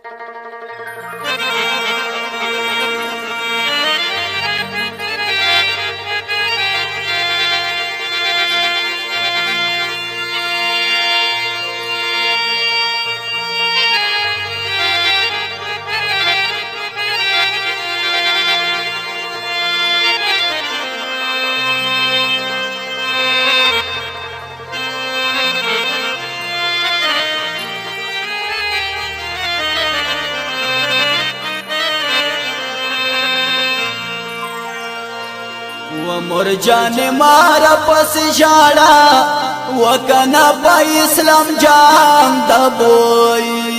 و مرجان مارا پس جاڑا و کنا پا اسلام جام دبوئی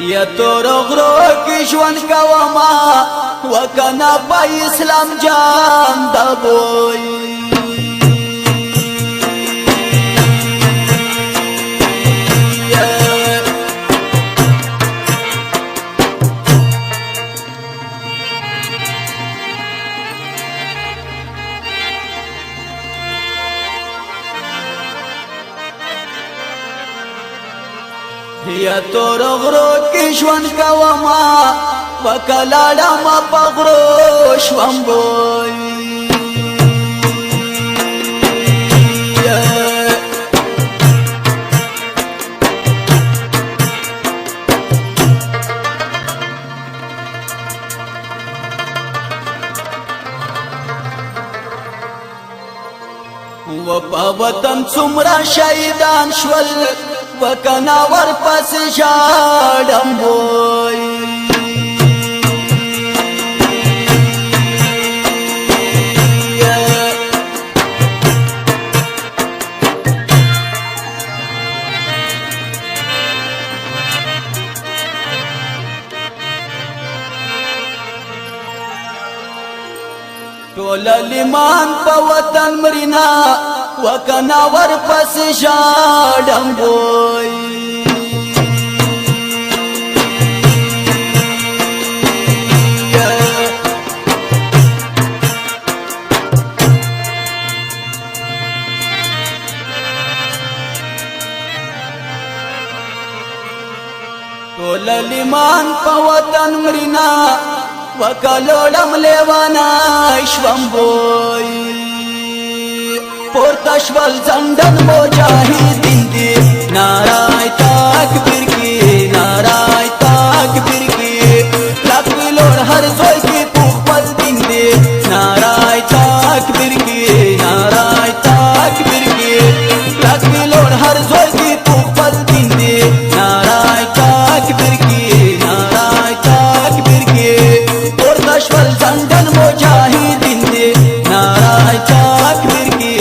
یا تور غرو کی ژوند کوما وکنا په اسلام جام دبوئی یا تور غرو کی ژوند کوما وکلاړه ما پغرو شوم بوئی و په وطن څومره شهیدان شول وکنا ور پس ژاړم بوئی ټول لیمان په وطن مرینا وکنا ور پس ژاړم بوئی ټول لیمان په وطن مرینا وکلوړم لیوانا شوم بوئی پورته شول زندان مجاهدین دی نعرہ تکبیر کی نعرہ تکبیر کی لک لوړ هر زوی کی خپل دین دی نعرہ تکبیر کی نعرہ تکبیر کی لک لوړ هر زوی کی خپل دین دی نعرہ تکبیر کی نعرہ تکبیر کی پورته شول زندان مجاهدین دی نعرہ تکبیر کی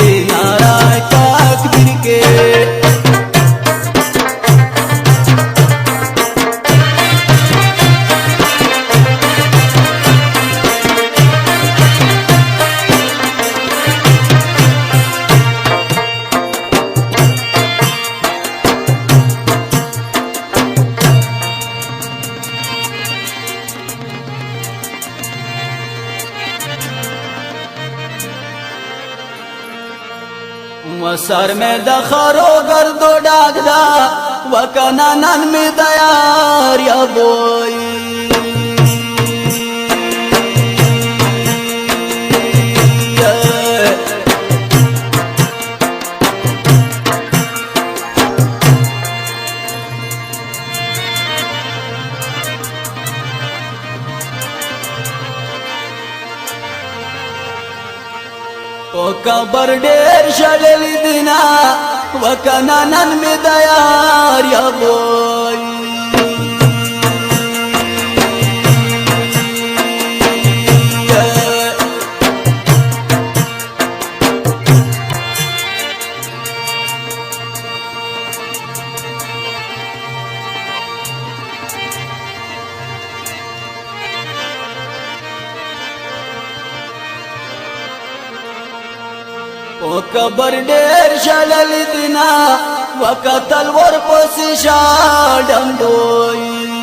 سر میں دخارو گردو ڈاک دا وکنا نن میں دیار یا بوئی او کبر ډیر شلل دینا وکنا نن می دیار یا بوئی او کبر ډیر شلل دینا وکتل ورپسې شاډم دوی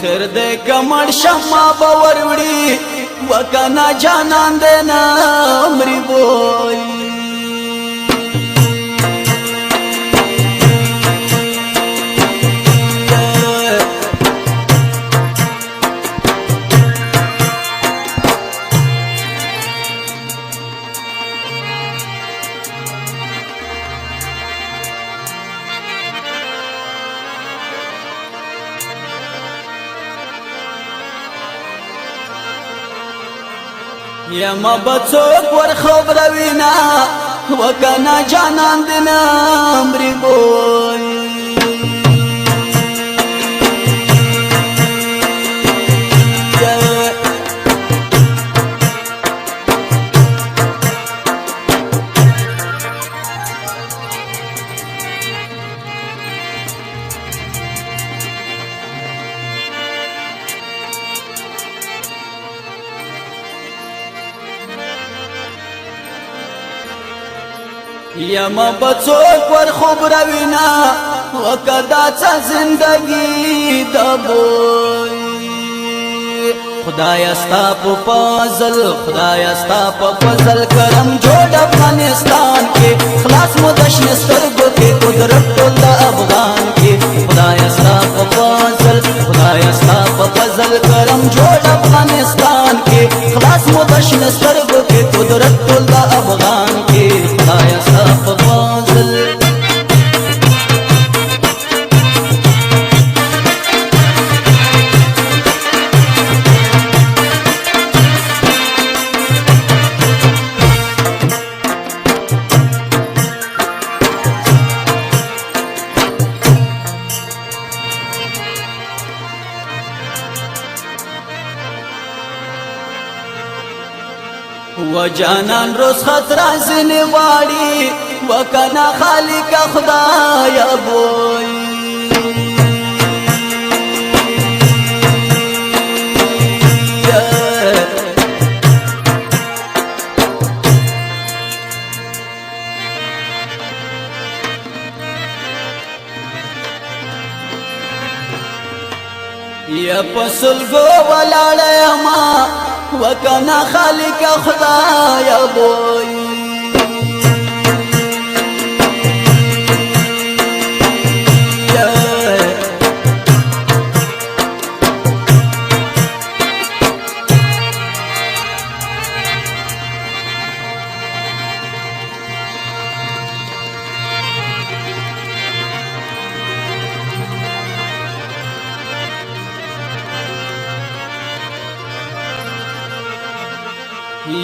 خیر دې کمر شمع باور وړي وکنا جانان دې نامري بوي یما بڅوک ور خبروینا وکنا جانان دې نامري بوي یما بڅوک ور خبروینا وکدا څه زندگی دبوي خدای استا په فضل خدای استا په فضل کرم جوړ افغانستان کې خلاص مو د شنسترګو کې قدرت ټول د افغان کې خدای استا په فضل خدای استا په فضل کرم جوړ افغانستان کې خلاص مو د شنسترګو کې قدرت ټول د افغان کې خدای استا په فضل و جانان روز خطر ازنی غواړي وکنا خالق خدایا بوي یا پسلګو ولاړه ما وکنا خالق خدایا بوي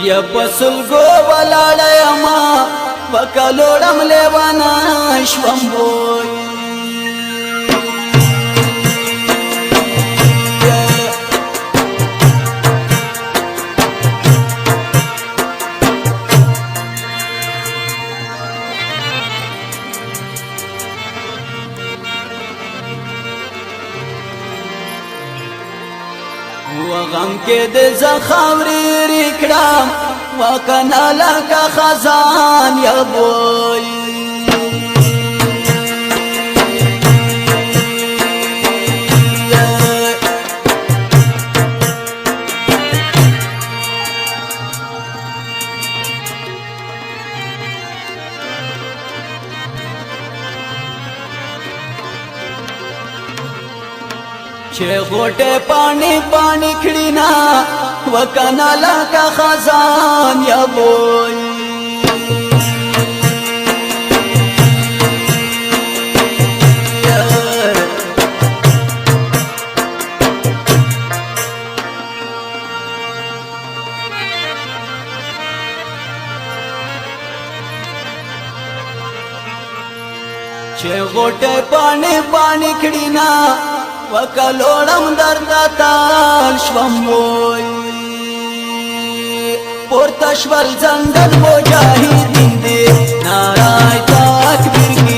یا پسلګو ولاړه ما وکلوړم لیوانا شوم بوي وغم کې د زخاوري رکړم وکنا لکه خزان یا بوي چې غوټه پانی پانی کړینا وکنا لکه خزان یا بوي چې غوټه پانی پانی کړینا وکلوړم درد تال شوم وای پورته شول زنګل مجاهدین دي نارای تکبیر